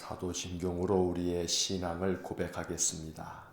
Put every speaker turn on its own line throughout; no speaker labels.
사도신경으로 우리의 신앙을 고백하겠습니다.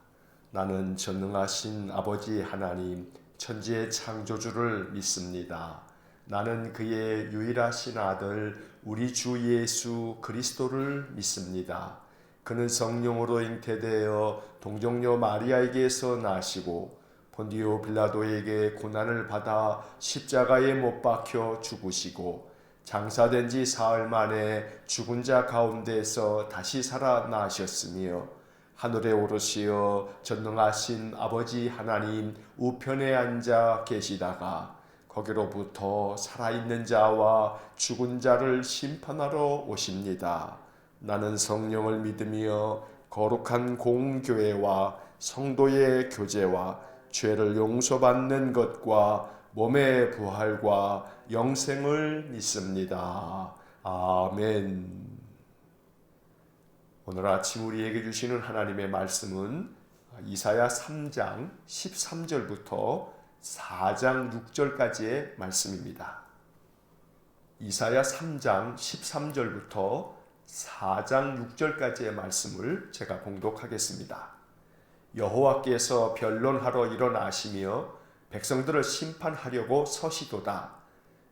나는 전능하신 아버지 하나님, 천지의 창조주를 믿습니다. 나는 그의 유일하신 아들 우리 주 예수 그리스도를 믿습니다. 그는 성령으로 잉태되어 동정녀 마리아에게서 나시고 본디오 빌라도에게 고난을 받아 십자가에 못 박혀 죽으시고 장사된 지 사흘 만에 죽은 자 가운데서 다시 살아나셨으며 하늘에 오르시어 전능하신 아버지 하나님 우편에 앉아 계시다가 거기로부터 살아있는 자와 죽은 자를 심판하러 오십니다. 나는 성령을 믿으며 거룩한 공교회와 성도의 교제와 죄를 용서받는 것과 몸의 부활과 영생을 믿습니다. 아멘. 오늘 아침 우리에게 주시는 하나님의 말씀은 이사야 3장 13절부터 4장 6절까지의 말씀입니다. 이사야 3장 13절부터 4장 6절까지의 말씀을 제가 봉독하겠습니다. 여호와께서 변론하러 일어나시며 백성들을 심판하려고 서시도다.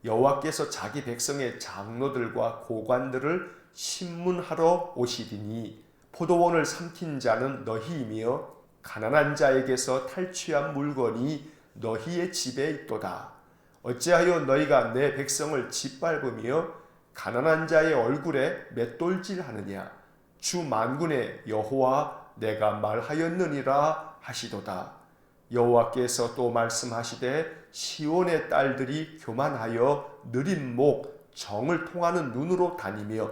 여호와께서 자기 백성의 장로들과 고관들을 신문하러 오시리니 포도원을 삼킨 자는 너희이며 가난한 자에게서 탈취한 물건이 너희의 집에 있도다. 어찌하여 너희가 내 백성을 짓밟으며 가난한 자의 얼굴에 맷돌질하느냐. 주 만군의 여호와 내가 말하였느니라 하시도다. 여호와께서 또 말씀하시되 시온의 딸들이 교만하여 느린 목 정을 통하는 눈으로 다니며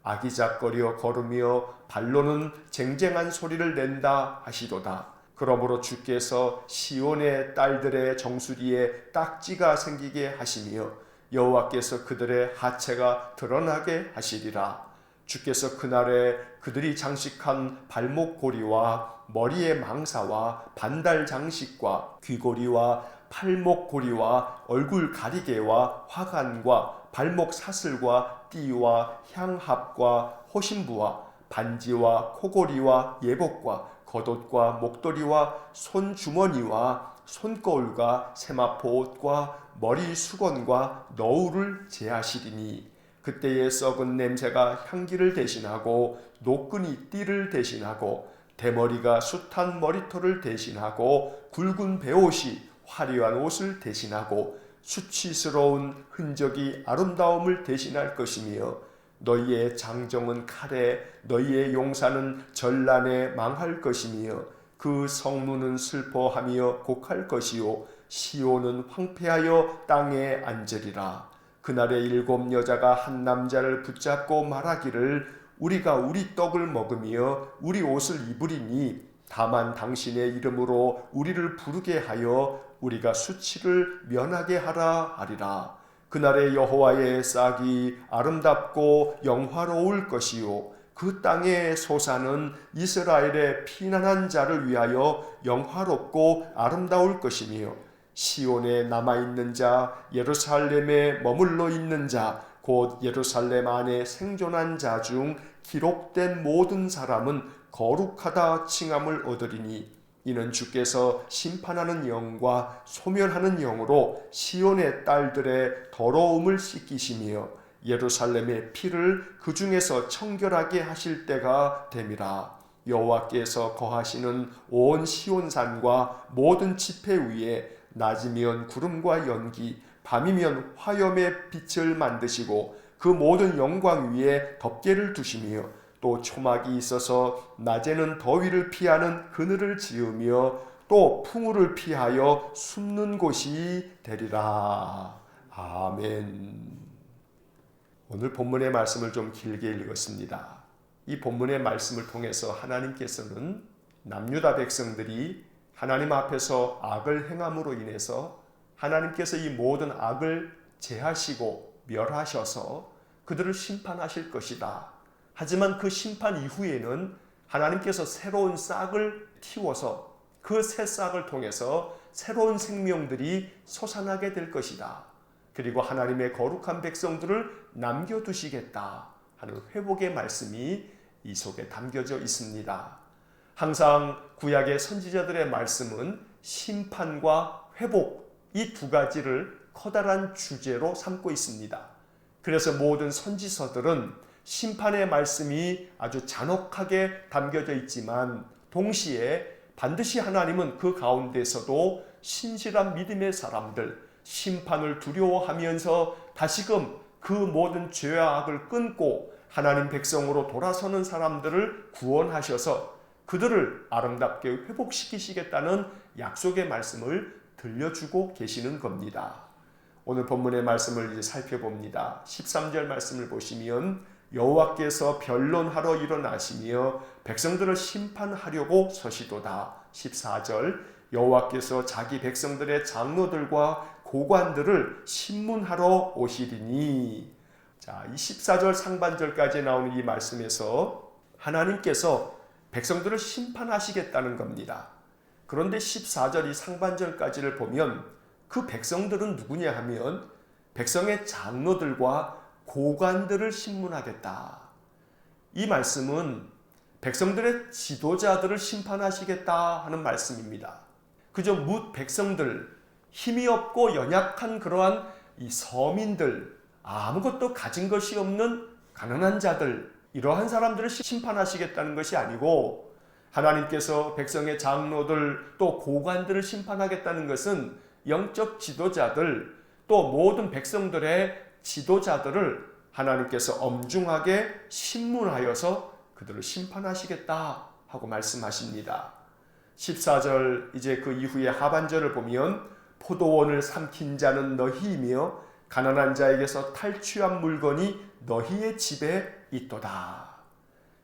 아기작거려 걸으며 발로는 쟁쟁한 소리를 낸다 하시도다. 그러므로 주께서 시온의 딸들의 정수리에 딱지가 생기게 하시며 여호와께서 그들의 하체가 드러나게 하시리라. 주께서 그날에 그들이 장식한 발목고리와 머리의 망사와 반달 장식과 귀고리와 팔목고리와 얼굴 가리개와 화관과 발목 사슬과 띠와 향합과 호신부와 반지와 코고리와 예복과 겉옷과 목도리와 손주머니와 손거울과 세마포 옷과 머리 수건과 너울을 제하시리니 그때의 썩은 냄새가 향기를 대신하고 노끈이 띠를 대신하고 대머리가 숱한 머리털을 대신하고 굵은 베옷이 화려한 옷을 대신하고 수치스러운 흔적이 아름다움을 대신할 것이며 너희의 장정은 칼에 너희의 용사는 전란에 망할 것이며 그 성문은 슬퍼하며 곡할 것이요 시온은 황폐하여 땅에 앉으리라. 그날에 7 여자가 한 남자를 붙잡고 말하기를 우리가 우리 떡을 먹으며 우리 옷을 입으리니 다만 당신의 이름으로 우리를 부르게 하여 우리가 수치를 면하게 하라 하리라. 그날에 여호와의 싹이 아름답고 영화로울 것이요 그 땅의 소사는 이스라엘의 피난한 자를 위하여 영화롭고 아름다울 것이며 시온에 남아있는 자, 예루살렘에 머물러 있는 자, 곧 예루살렘 안에 생존한 자 중 기록된 모든 사람은 거룩하다 칭함을 얻으리니 이는 주께서 심판하는 영과 소멸하는 영으로 시온의 딸들의 더러움을 씻기시며 예루살렘의 피를 그 중에서 청결하게 하실 때가 됨이라. 여호와께서 거하시는 온 시온산과 모든 지폐 위에 낮이면 구름과 연기, 밤이면 화염의 빛을 만드시고 그 모든 영광 위에 덮개를 두시며 또 초막이 있어서 낮에는 더위를 피하는 그늘을 지으며 또 풍우를 피하여 숨는 곳이 되리라. 아멘. 오늘 본문의 말씀을 좀 길게 읽었습니다. 이 본문의 말씀을 통해서 하나님께서는 남유다 백성들이 하나님 앞에서 악을 행함으로 인해서 하나님께서 이 모든 악을 제하시고 멸하셔서 그들을 심판하실 것이다. 하지만 그 심판 이후에는 하나님께서 새로운 싹을 틔워서 그 새 싹을 통해서 새로운 생명들이 솟아나게 될 것이다. 그리고 하나님의 거룩한 백성들을 남겨두시겠다 하는 회복의 말씀이 이 속에 담겨져 있습니다. 항상 구약의 선지자들의 말씀은 심판과 회복 이 두 가지를 커다란 주제로 삼고 있습니다. 그래서 모든 선지서들은 심판의 말씀이 아주 잔혹하게 담겨져 있지만 동시에 반드시 하나님은 그 가운데서도 신실한 믿음의 사람들, 심판을 두려워하면서 다시금 그 모든 죄와 악을 끊고 하나님 백성으로 돌아서는 사람들을 구원하셔서 그들을 아름답게 회복시키시겠다는 약속의 말씀을 들려주고 계시는 겁니다. 오늘 본문의 말씀을 이제 살펴봅니다. 13절 말씀을 보시면 여호와께서 변론하러 일어나시며 백성들을 심판하려고 서시도다. 14절 여호와께서 자기 백성들의 장로들과 고관들을 심문하러 오시리니. 자, 이 14절 상반절까지 나오는 이 말씀에서 하나님께서 백성들을 심판하시겠다는 겁니다. 그런데 14절 이 상반절까지를 보면 그 백성들은 누구냐 하면 백성의 장로들과 고관들을 심문하겠다. 이 말씀은 백성들의 지도자들을 심판하시겠다 하는 말씀입니다. 그저 뭇 백성들, 힘이 없고 연약한 그러한 이 서민들, 아무것도 가진 것이 없는 가난한 자들, 이러한 사람들을 심판하시겠다는 것이 아니고 하나님께서 백성의 장로들 또 고관들을 심판하겠다는 것은 영적 지도자들 또 모든 백성들의 지도자들을 하나님께서 엄중하게 심문하여서 그들을 심판하시겠다 하고 말씀하십니다. 14절 이제 그 이후의 하반절을 보면 포도원을 삼킨 자는 너희이며 가난한 자에게서 탈취한 물건이 너희의 집에 있도다.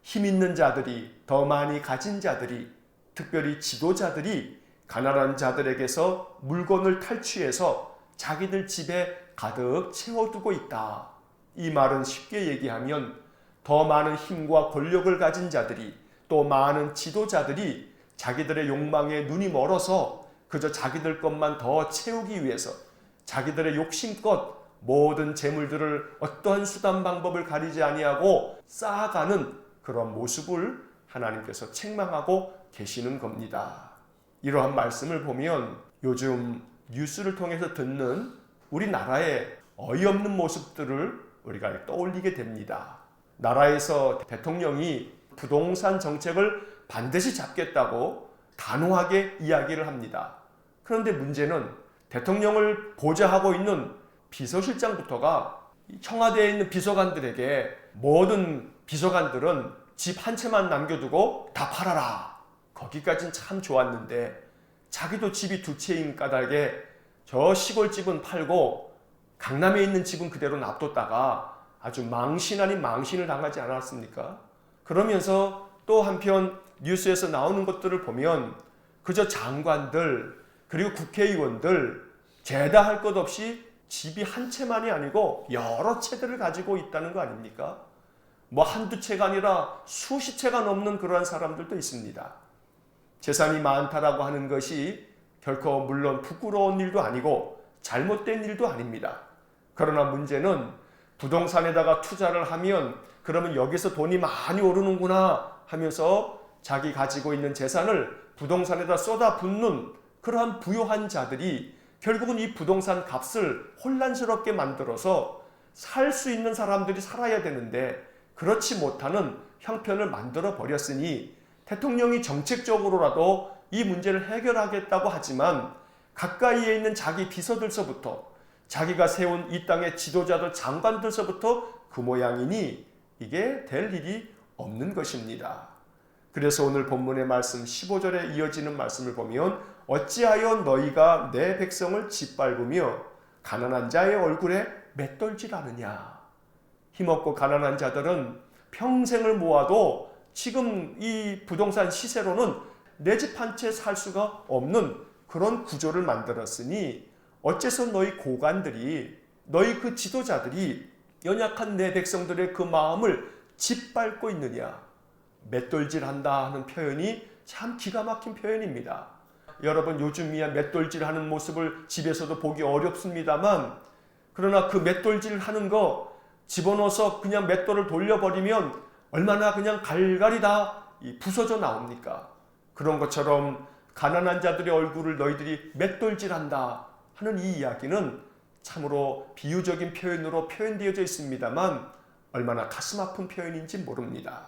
힘 있는 자들이, 더 많이 가진 자들이, 특별히 지도자들이 가난한 자들에게서 물건을 탈취해서 자기들 집에 가득 채워두고 있다. 이 말은 쉽게 얘기하면 더 많은 힘과 권력을 가진 자들이 또 많은 지도자들이 자기들의 욕망에 눈이 멀어서 그저 자기들 것만 더 채우기 위해서 자기들의 욕심껏 모든 재물들을 어떠한 수단 방법을 가리지 아니하고 쌓아가는 그런 모습을 하나님께서 책망하고 계시는 겁니다. 이러한 말씀을 보면 요즘 뉴스를 통해서 듣는 우리나라의 어이없는 모습들을 우리가 떠올리게 됩니다. 나라에서 대통령이 부동산 정책을 반드시 잡겠다고 단호하게 이야기를 합니다. 그런데 문제는 대통령을 보좌하고 있는 비서실장부터가 청와대에 있는 비서관들에게 모든 비서관들은 집 한 채만 남겨두고 다 팔아라. 거기까지는 참 좋았는데 자기도 집이 두 채인 까닭에 저 시골집은 팔고 강남에 있는 집은 그대로 놔뒀다가 아주 망신 아닌 망신을 당하지 않았습니까? 그러면서 또 한편 뉴스에서 나오는 것들을 보면 그저 장관들 그리고 국회의원들 죄다 할 것 없이 집이 한 채만이 아니고 여러 채들을 가지고 있다는 거 아닙니까? 뭐 한두 채가 아니라 수십 채가 넘는 그러한 사람들도 있습니다. 재산이 많다라고 하는 것이 결코 물론 부끄러운 일도 아니고 잘못된 일도 아닙니다. 그러나 문제는 부동산에다가 투자를 하면 그러면 여기서 돈이 많이 오르는구나 하면서 자기 가지고 있는 재산을 부동산에다 쏟아붓는 그러한 부유한 자들이 결국은 이 부동산 값을 혼란스럽게 만들어서 살 수 있는 사람들이 살아야 되는데 그렇지 못하는 형편을 만들어 버렸으니 대통령이 정책적으로라도 이 문제를 해결하겠다고 하지만 가까이에 있는 자기 비서들서부터 자기가 세운 이 땅의 지도자들 장관들서부터 그 모양이니 이게 될 일이 없는 것입니다. 그래서 오늘 본문의 말씀 15절에 이어지는 말씀을 보면 어찌하여 너희가 내 백성을 짓밟으며 가난한 자의 얼굴에 맷돌질하느냐. 힘없고 가난한 자들은 평생을 모아도 지금 이 부동산 시세로는 내 집 한 채 살 수가 없는 그런 구조를 만들었으니 어째서 너희 고관들이 너희 그 지도자들이 연약한 내 백성들의 그 마음을 짓밟고 있느냐. 맷돌질한다 하는 표현이 참 기가 막힌 표현입니다. 여러분 요즘이야 맷돌질하는 모습을 집에서도 보기 어렵습니다만 그러나 그 맷돌질하는 거 집어넣어서 그냥 맷돌을 돌려버리면 얼마나 그냥 갈갈이 다 부서져 나옵니까? 그런 것처럼 가난한 자들의 얼굴을 너희들이 맷돌질한다 하는 이 이야기는 참으로 비유적인 표현으로 표현되어져 있습니다만 얼마나 가슴 아픈 표현인지 모릅니다.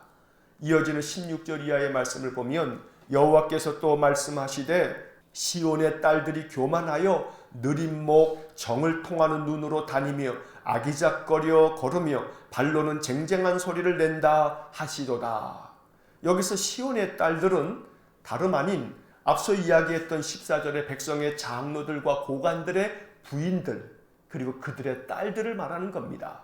이어지는 16절 이하의 말씀을 보면 여호와께서 또 말씀하시되 시온의 딸들이 교만하여 느린 목 정을 통하는 눈으로 다니며 아기작거려 걸으며 발로는 쟁쟁한 소리를 낸다 하시도다. 여기서 시온의 딸들은 다름 아닌 앞서 이야기했던 14절의 백성의 장로들과 고관들의 부인들 그리고 그들의 딸들을 말하는 겁니다.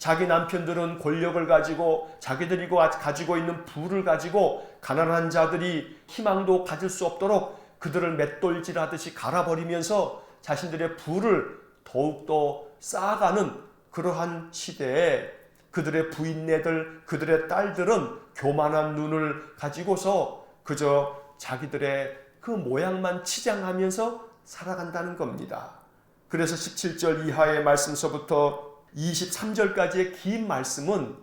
자기 남편들은 권력을 가지고 자기들이 가지고 있는 부를 가지고 가난한 자들이 희망도 가질 수 없도록 그들을 맷돌질하듯이 갈아버리면서 자신들의 부를 더욱더 쌓아가는 그러한 시대에 그들의 부인네들, 그들의 딸들은 교만한 눈을 가지고서 그저 자기들의 그 모양만 치장하면서 살아간다는 겁니다. 그래서 17절 이하의 말씀서부터 23절까지의 긴 말씀은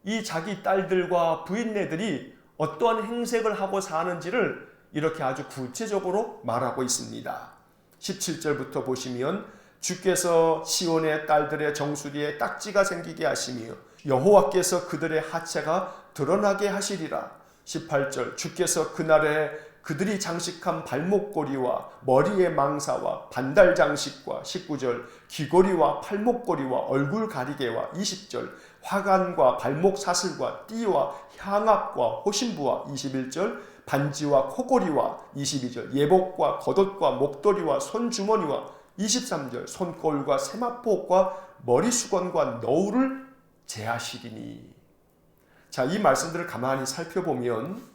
이 자기 딸들과 부인네들이 어떠한 행색을 하고 사는지를 이렇게 아주 구체적으로 말하고 있습니다. 17절부터 보시면 주께서 시온의 딸들의 정수리에 딱지가 생기게 하시며 여호와께서 그들의 하체가 드러나게 하시리라. 18절 주께서 그날에 그들이 장식한 발목고리와 머리의 망사와 반달 장식과 19절 귀고리와 팔목고리와 얼굴 가리개와 20절 화관과 발목 사슬과 띠와 향압과 호신부와 21절 반지와 코고리와 22절 예복과 겉옷과 목도리와 손주머니와 23절 손거울과 세마포과 머리수건과 너울을 제하시리니. 자, 이 말씀들을 가만히 살펴보면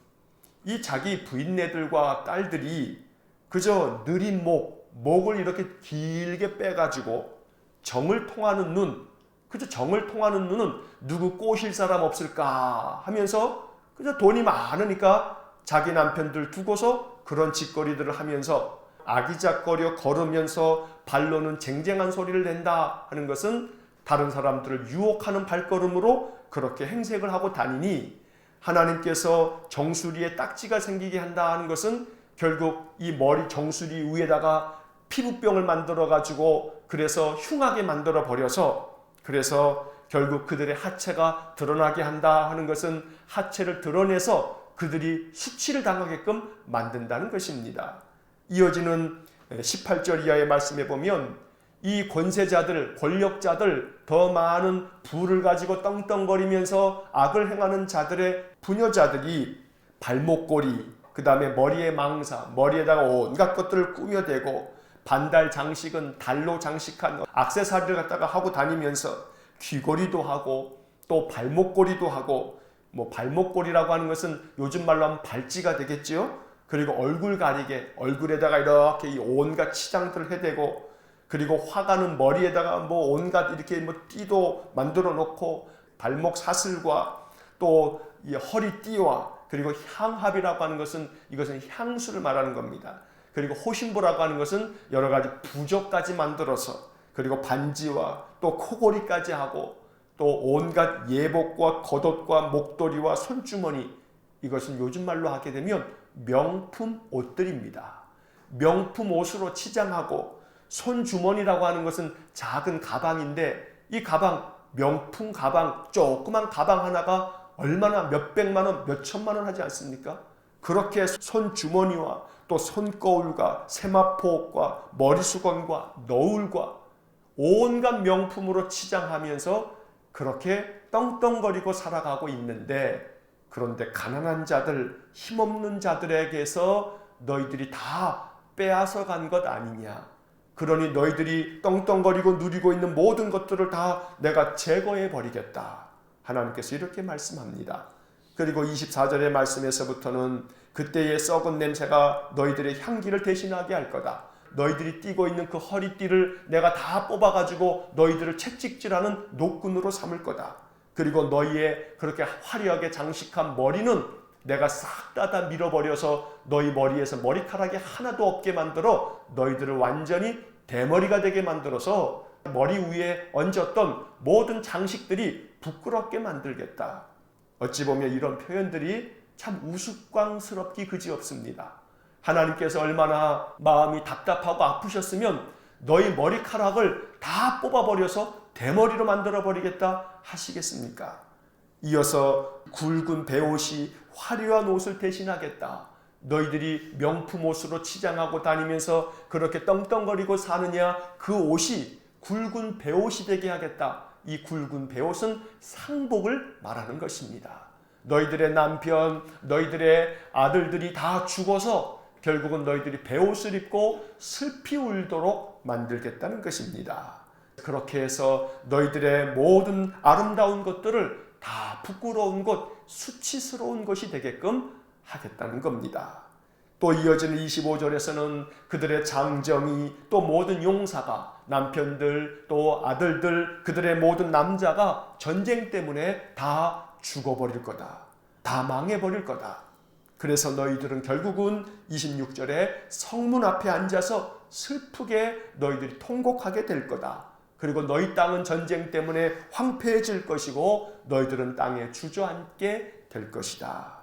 이 자기 부인네들과 딸들이 그저 느린 목을 이렇게 길게 빼가지고 정을 통하는 눈, 그저 정을 통하는 눈은 누구 꼬실 사람 없을까 하면서 그저 돈이 많으니까 자기 남편들 두고서 그런 짓거리들을 하면서 아기작거려 걸으면서 발로는 쟁쟁한 소리를 낸다 하는 것은 다른 사람들을 유혹하는 발걸음으로 그렇게 행색을 하고 다니니 하나님께서 정수리에 딱지가 생기게 한다 하는 것은 결국 이 머리 정수리 위에다가 피부병을 만들어 가지고 그래서 흉하게 만들어 버려서 그래서 결국 그들의 하체가 드러나게 한다 하는 것은 하체를 드러내서 그들이 수치를 당하게끔 만든다는 것입니다. 이어지는 18절 이하의 말씀에 보면 이 권세자들, 권력자들, 더 많은 부를 가지고 떵떵거리면서 악을 행하는 자들의 부녀자들이 발목고리, 그 다음에 머리에 망사, 머리에다가 온갖 것들을 꾸며대고 반달 장식은 달로 장식한 액세서리를 갖다가 하고 다니면서 귀고리도 하고 또 발목고리도 하고 발목고리라고 하는 것은 요즘 말로 하면 발찌가 되겠죠. 그리고 얼굴 가리개, 얼굴에다가 이렇게 온갖 치장들을 해대고 그리고 화가는 머리에다가 온갖 이렇게 띠도 만들어 놓고 발목 사슬과 또 이 허리띠와 그리고 향합이라고 하는 것은 이것은 향수를 말하는 겁니다. 그리고 호신부라고 하는 것은 여러 가지 부적까지 만들어서 그리고 반지와 또 코고리까지 하고 또 온갖 예복과 겉옷과 목도리와 손주머니 이것은 요즘 말로 하게 되면 명품 옷들입니다. 명품 옷으로 치장하고 손주머니라고 하는 것은 작은 가방인데 이 가방 명품 가방 조그만 가방 하나가 얼마나 몇백만 원 몇천만 원 하지 않습니까? 그렇게 손주머니와 또 손거울과 세마포옷과 머리수건과 너울과 온갖 명품으로 치장하면서 그렇게 떵떵거리고 살아가고 있는데 그런데 가난한 자들, 힘없는 자들에게서 너희들이 다 빼앗아 간 것 아니냐. 그러니 너희들이 떵떵거리고 누리고 있는 모든 것들을 다 내가 제거해 버리겠다. 하나님께서 이렇게 말씀합니다. 그리고 24절의 말씀에서부터는 그때의 썩은 냄새가 너희들의 향기를 대신하게 할 거다. 너희들이 띠고 있는 그 허리띠를 내가 다 뽑아가지고 너희들을 채찍질하는 노끈으로 삼을 거다. 그리고 너희의 그렇게 화려하게 장식한 머리는 내가 싹 다 밀어버려서 너희 머리에서 머리카락이 하나도 없게 만들어 너희들을 완전히 대머리가 되게 만들어서 머리 위에 얹었던 모든 장식들이 부끄럽게 만들겠다. 어찌 보면 이런 표현들이 참 우스꽝스럽기 그지없습니다. 하나님께서 얼마나 마음이 답답하고 아프셨으면 너희 머리카락을 다 뽑아버려서 대머리로 만들어버리겠다 하시겠습니까? 이어서 굵은 베옷이 화려한 옷을 대신하겠다. 너희들이 명품 옷으로 치장하고 다니면서 그렇게 떵떵거리고 사느냐, 그 옷이 굵은 베옷이 되게 하겠다. 이 굵은 베옷은 상복을 말하는 것입니다. 너희들의 남편, 너희들의 아들들이 다 죽어서 결국은 너희들이 베옷을 입고 슬피 울도록 만들겠다는 것입니다. 그렇게 해서 너희들의 모든 아름다운 것들을 다 부끄러운 것, 수치스러운 것이 되게끔 하겠다는 겁니다. 또 이어지는 25절에서는 그들의 장정이, 또 모든 용사가, 남편들 또 아들들, 그들의 모든 남자가 전쟁 때문에 다 죽어버릴 거다. 다 망해버릴 거다. 그래서 너희들은 결국은 26절에 성문 앞에 앉아서 슬프게 너희들이 통곡하게 될 거다. 그리고 너희 땅은 전쟁 때문에 황폐해질 것이고 너희들은 땅에 주저앉게 될 것이다.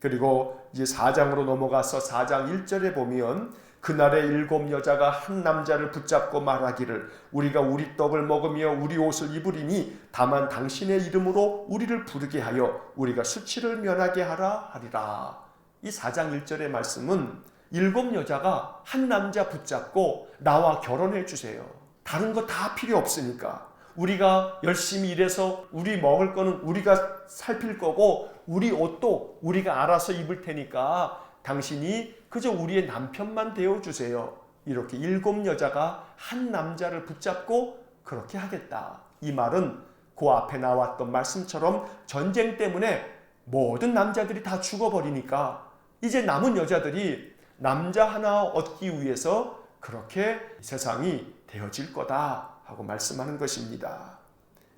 그리고 이제 4장으로 넘어가서 4장 1절에 보면 그날에 7 여자가 한 남자를 붙잡고 말하기를 우리가 우리 떡을 먹으며 우리 옷을 입으리니 다만 당신의 이름으로 우리를 부르게 하여 우리가 수치를 면하게 하라 하리라. 이 4장 1절의 말씀은 7 여자가 한 남자 붙잡고 나와 결혼해 주세요. 다른 거 다 필요 없으니까. 우리가 열심히 일해서 우리 먹을 거는 우리가 살필 거고 우리 옷도 우리가 알아서 입을 테니까 당신이 그저 우리의 남편만 되어주세요. 이렇게 7 여자가 한 남자를 붙잡고 그렇게 하겠다. 이 말은 그 앞에 나왔던 말씀처럼 전쟁 때문에 모든 남자들이 다 죽어버리니까 이제 남은 여자들이 남자 하나 얻기 위해서 그렇게 세상이 되어질 거다 하고 말씀하는 것입니다.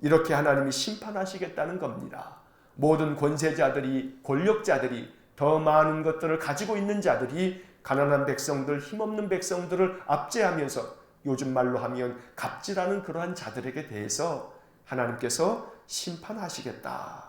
이렇게 하나님이 심판하시겠다는 겁니다. 모든 권세자들이, 권력자들이, 더 많은 것들을 가지고 있는 자들이 가난한 백성들, 힘없는 백성들을 압제하면서 요즘 말로 하면 갑질하는 그러한 자들에게 대해서 하나님께서 심판하시겠다.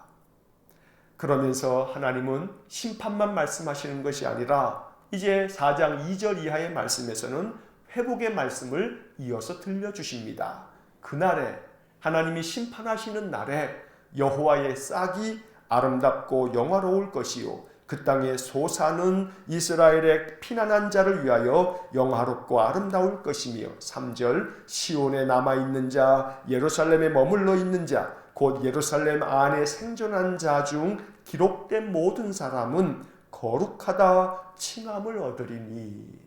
그러면서 하나님은 심판만 말씀하시는 것이 아니라 이제 4장 2절 이하의 말씀에서는 회복의 말씀을 이어서 들려주십니다. 그날에 하나님이 심판하시는 날에 여호와의 싹이 아름답고 영화로울 것이요 그 땅에 솟아는 이스라엘의 피난한 자를 위하여 영화롭고 아름다울 것이며 3절 시온에 남아있는 자 예루살렘에 머물러 있는 자 곧 예루살렘 안에 생존한 자 중 기록된 모든 사람은 거룩하다 칭함을 얻으리니.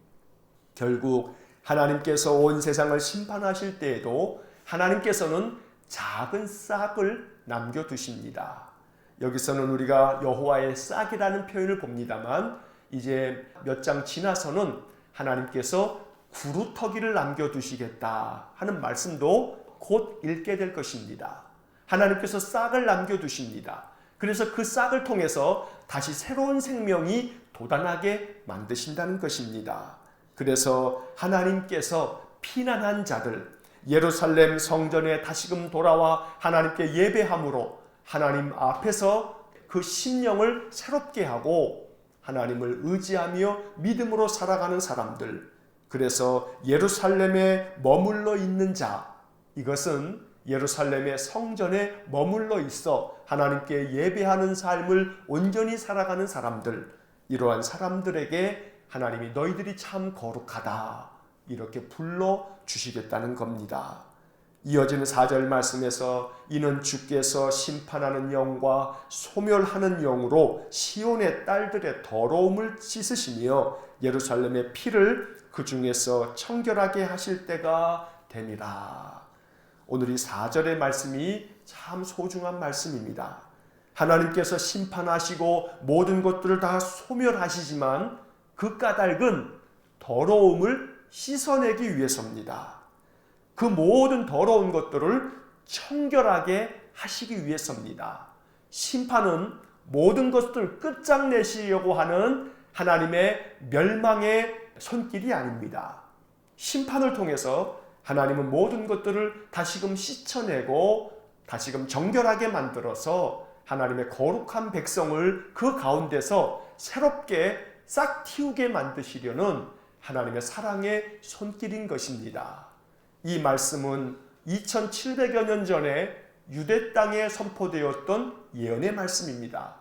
결국 하나님께서 온 세상을 심판하실 때에도 하나님께서는 작은 싹을 남겨두십니다. 여기서는 우리가 여호와의 싹이라는 표현을 봅니다만 이제 몇 장 지나서는 하나님께서 구루터기를 남겨두시겠다 하는 말씀도 곧 읽게 될 것입니다. 하나님께서 싹을 남겨두십니다. 그래서 그 싹을 통해서 다시 새로운 생명이 돋아나게 만드신다는 것입니다. 그래서 하나님께서 피난한 자들, 예루살렘 성전에 다시금 돌아와 하나님께 예배함으로 하나님 앞에서 그 심령을 새롭게 하고 하나님을 의지하며 믿음으로 살아가는 사람들, 그래서 예루살렘에 머물러 있는 자, 이것은 예루살렘의 성전에 머물러 있어 하나님께 예배하는 삶을 온전히 살아가는 사람들, 이러한 사람들에게 하나님이 너희들이 참 거룩하다 이렇게 불러주시겠다는 겁니다. 이어지는 4절 말씀에서 이는 주께서 심판하는 영과 소멸하는 영으로 시온의 딸들의 더러움을 씻으시며 예루살렘의 피를 그 중에서 청결하게 하실 때가 됨이라. 오늘 이 4절의 말씀이 참 소중한 말씀입니다. 하나님께서 심판하시고 모든 것들을 다 소멸하시지만 그 까닭은 더러움을 씻어내기 위해서입니다. 그 모든 더러운 것들을 청결하게 하시기 위해서입니다. 심판은 모든 것들을 끝장내시려고 하는 하나님의 멸망의 손길이 아닙니다. 심판을 통해서 하나님은 모든 것들을 다시금 씻어내고 다시금 정결하게 만들어서 하나님의 거룩한 백성을 그 가운데서 새롭게 싹 틔우게 만드시려는 하나님의 사랑의 손길인 것입니다. 이 말씀은 2700여 년 전에 유대 땅에 선포되었던 예언의 말씀입니다.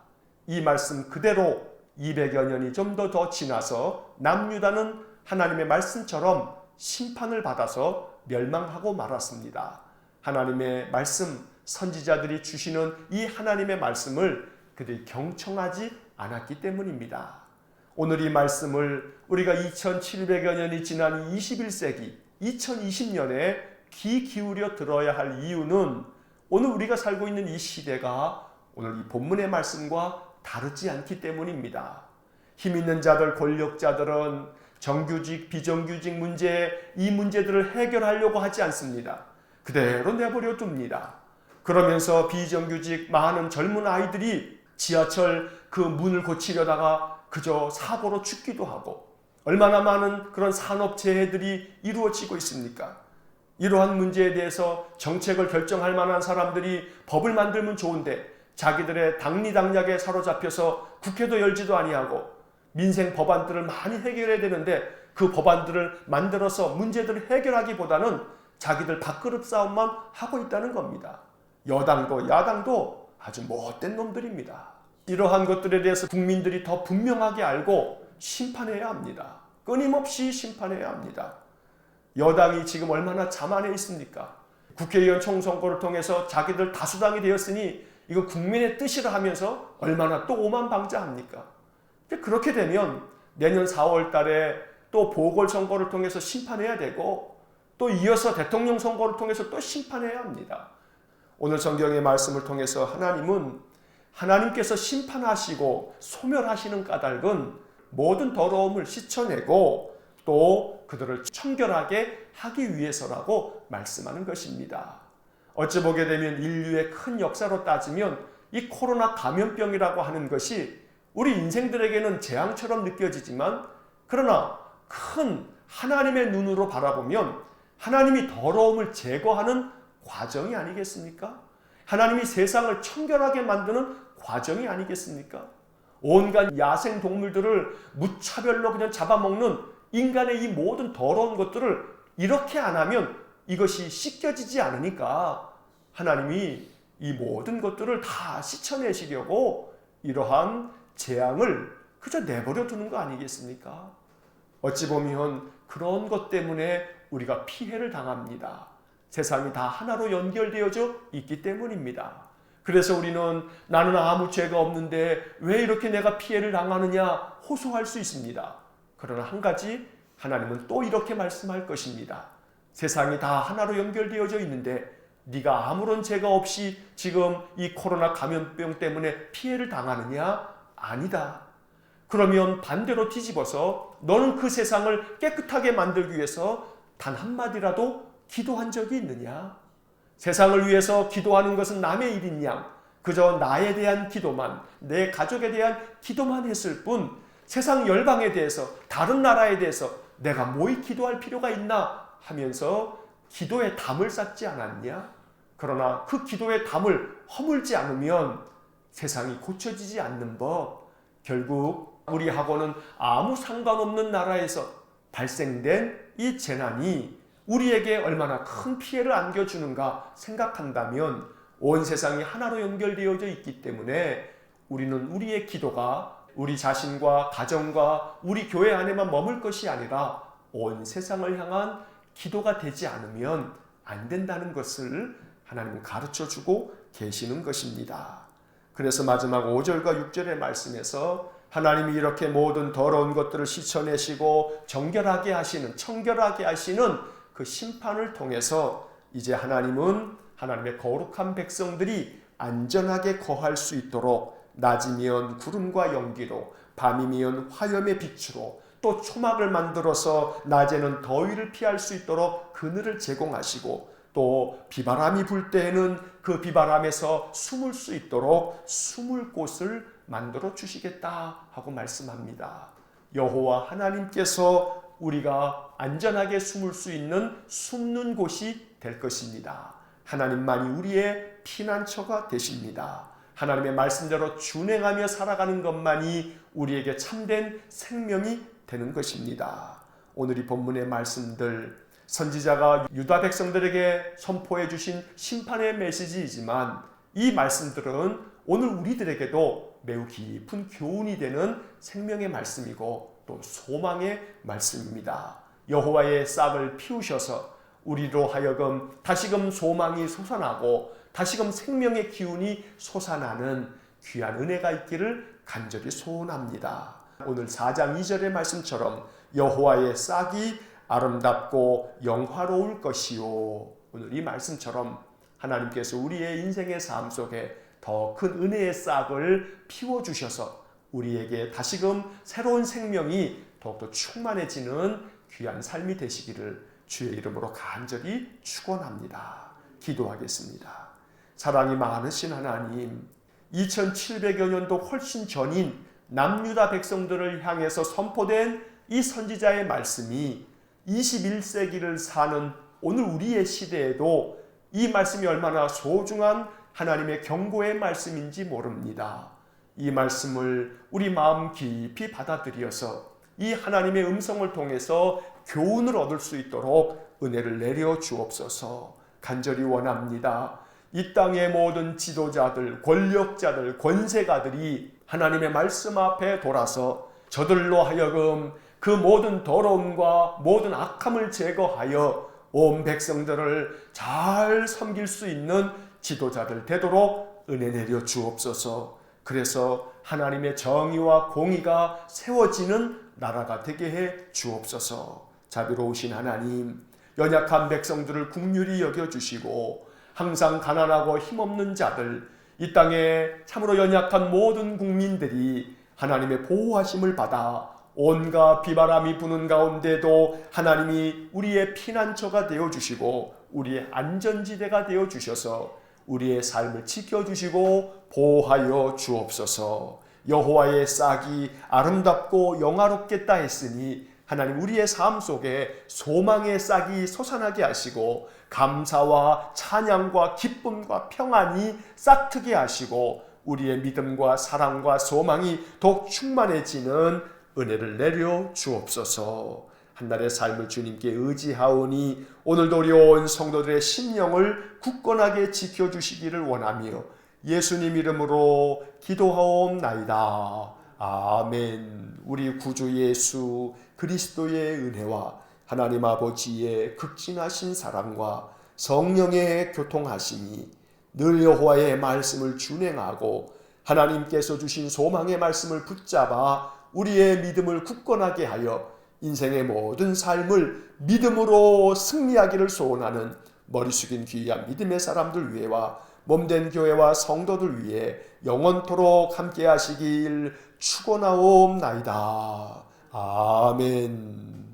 이 말씀 그대로 200여 년이 좀 더 지나서 남유다는 하나님의 말씀처럼 심판을 받아서 멸망하고 말았습니다. 하나님의 말씀, 선지자들이 주시는 이 하나님의 말씀을 그들이 경청하지 않았기 때문입니다. 오늘 이 말씀을 우리가 2700여 년이 지난 21세기 2020년에 귀 기울여 들어야 할 이유는 오늘 우리가 살고 있는 이 시대가 오늘 이 본문의 말씀과 다르지 않기 때문입니다. 힘 있는 자들, 권력자들은 정규직, 비정규직 문제, 이 문제들을 해결하려고 하지 않습니다. 그대로 내버려 둡니다. 그러면서 비정규직 많은 젊은 아이들이 지하철 그 문을 고치려다가 그저 사고로 죽기도 하고, 얼마나 많은 그런 산업재해들이 이루어지고 있습니까? 이러한 문제에 대해서 정책을 결정할 만한 사람들이 법을 만들면 좋은데 자기들의 당리당략에 사로잡혀서 국회도 열지도 아니하고 민생 법안들을 많이 해결해야 되는데 그 법안들을 만들어서 문제들을 해결하기보다는 자기들 밥그릇 싸움만 하고 있다는 겁니다. 여당도 야당도 아주 못된 놈들입니다. 이러한 것들에 대해서 국민들이 더 분명하게 알고 심판해야 합니다. 끊임없이 심판해야 합니다. 여당이 지금 얼마나 자만해 있습니까? 국회의원 총선거를 통해서 자기들 다수당이 되었으니 이거 국민의 뜻이라 하면서 얼마나 또 오만방자합니까? 그렇게 되면 내년 4월 달에 또 보궐선거를 통해서 심판해야 되고 또 이어서 대통령 선거를 통해서 또 심판해야 합니다. 오늘 성경의 말씀을 통해서 하나님은 하나님께서 심판하시고 소멸하시는 까닭은 모든 더러움을 씻어내고 또 그들을 청결하게 하기 위해서라고 말씀하는 것입니다. 어찌 보게 되면 인류의 큰 역사로 따지면 이 코로나 감염병이라고 하는 것이 우리 인생들에게는 재앙처럼 느껴지지만 그러나 큰 하나님의 눈으로 바라보면 하나님이 더러움을 제거하는 과정이 아니겠습니까? 하나님이 세상을 청결하게 만드는 과정이 아니겠습니까? 온갖 야생 동물들을 무차별로 그냥 잡아먹는 인간의 이 모든 더러운 것들을 이렇게 안 하면 이것이 씻겨지지 않으니까 하나님이 이 모든 것들을 다 씻어내시려고 이러한 재앙을 그저 내버려 두는 거 아니겠습니까? 어찌 보면 그런 것 때문에 우리가 피해를 당합니다. 세상이 다 하나로 연결되어져 있기 때문입니다. 그래서 우리는 나는 아무 죄가 없는데 왜 이렇게 내가 피해를 당하느냐 호소할 수 있습니다. 그러나 한 가지 하나님은 또 이렇게 말씀할 것입니다. 세상이 다 하나로 연결되어져 있는데 네가 아무런 죄가 없이 지금 이 코로나 감염병 때문에 피해를 당하느냐? 아니다. 그러면 반대로 뒤집어서 너는 그 세상을 깨끗하게 만들기 위해서 단 한마디라도 기도한 적이 있느냐? 세상을 위해서 기도하는 것은 남의 일인 양 그저 나에 대한 기도만, 내 가족에 대한 기도만 했을 뿐 세상 열방에 대해서, 다른 나라에 대해서 내가 뭐이 기도할 필요가 있나 하면서 기도의 담을 쌓지 않았냐? 그러나 그 기도의 담을 허물지 않으면 세상이 고쳐지지 않는 법, 결국 우리하고는 아무 상관없는 나라에서 발생된 이 재난이 우리에게 얼마나 큰 피해를 안겨주는가 생각한다면 온 세상이 하나로 연결되어져 있기 때문에 우리는 우리의 기도가 우리 자신과 가정과 우리 교회 안에만 머물 것이 아니라 온 세상을 향한 기도가 되지 않으면 안 된다는 것을 하나님은 가르쳐주고 계시는 것입니다. 그래서 마지막 5절과 6절의 말씀에서 하나님이 이렇게 모든 더러운 것들을 씻어내시고 정결하게 하시는, 청결하게 하시는 그 심판을 통해서 이제 하나님은 하나님의 거룩한 백성들이 안전하게 거할 수 있도록 낮이면 구름과 연기로, 밤이면 화염의 빛으로, 또 초막을 만들어서 낮에는 더위를 피할 수 있도록 그늘을 제공하시고 또 비바람이 불 때에는 그 비바람에서 숨을 수 있도록 숨을 곳을 만들어 주시겠다 하고 말씀합니다. 여호와 하나님께서 우리가 안전하게 숨을 수 있는 숨는 곳이 될 것입니다. 하나님만이 우리의 피난처가 되십니다. 하나님의 말씀대로 준행하며 살아가는 것만이 우리에게 참된 생명이 되는 것입니다. 오늘 이 본문의 말씀들, 선지자가 유다 백성들에게 선포해 주신 심판의 메시지이지만 이 말씀들은 오늘 우리들에게도 매우 깊은 교훈이 되는 생명의 말씀이고 또 소망의 말씀입니다. 여호와의 싹을 피우셔서 우리로 하여금 다시금 소망이 솟아나고 다시금 생명의 기운이 솟아나는 귀한 은혜가 있기를 간절히 소원합니다. 오늘 4장 2절의 말씀처럼 여호와의 싹이 아름답고 영화로울 것이요. 오늘 이 말씀처럼 하나님께서 우리의 인생의 삶 속에 더 큰 은혜의 싹을 피워주셔서 우리에게 다시금 새로운 생명이 더욱더 충만해지는 귀한 삶이 되시기를 주의 이름으로 간절히 축원합니다. 기도하겠습니다. 사랑이 많으신 하나님, 2700여 년도 훨씬 전인 남유다 백성들을 향해서 선포된 이 선지자의 말씀이 21세기를 사는 오늘 우리의 시대에도 이 말씀이 얼마나 소중한 하나님의 경고의 말씀인지 모릅니다. 이 말씀을 우리 마음 깊이 받아들여서 이 하나님의 음성을 통해서 교훈을 얻을 수 있도록 은혜를 내려 주옵소서. 간절히 원합니다. 이 땅의 모든 지도자들, 권력자들, 권세가들이 하나님의 말씀 앞에 돌아서 저들로 하여금 그 모든 더러움과 모든 악함을 제거하여 온 백성들을 잘 섬길 수 있는 지도자들 되도록 은혜 내려 주옵소서. 그래서 하나님의 정의와 공의가 세워지는 나라가 되게 해 주옵소서. 자비로우신 하나님, 연약한 백성들을 긍휼히 여겨주시고 항상 가난하고 힘없는 자들, 이 땅에 참으로 연약한 모든 국민들이 하나님의 보호하심을 받아 온갖 비바람이 부는 가운데도 하나님이 우리의 피난처가 되어주시고 우리의 안전지대가 되어주셔서 우리의 삶을 지켜주시고 보호하여 주옵소서. 여호와의 싹이 아름답고 영화롭겠다 했으니 하나님 우리의 삶 속에 소망의 싹이 솟아나게 하시고 감사와 찬양과 기쁨과 평안이 싹트게 하시고 우리의 믿음과 사랑과 소망이 더욱 충만해지는 은혜를 내려 주옵소서. 한날의 삶을 주님께 의지하오니 오늘도 어려운 성도들의 심령을 굳건하게 지켜주시기를 원하며 예수님 이름으로 기도하옵나이다. 아멘. 우리 구주 예수 그리스도의 은혜와 하나님 아버지의 극진하신 사랑과 성령의 교통하심이 늘 여호와의 말씀을 준행하고 하나님께서 주신 소망의 말씀을 붙잡아 우리의 믿음을 굳건하게 하여 인생의 모든 삶을 믿음으로 승리하기를 소원하는 머리 숙인 귀한 믿음의 사람들 위해와 몸된 교회와 성도들 위해 영원토록 함께 하시길 축원하옵나이다. 아멘.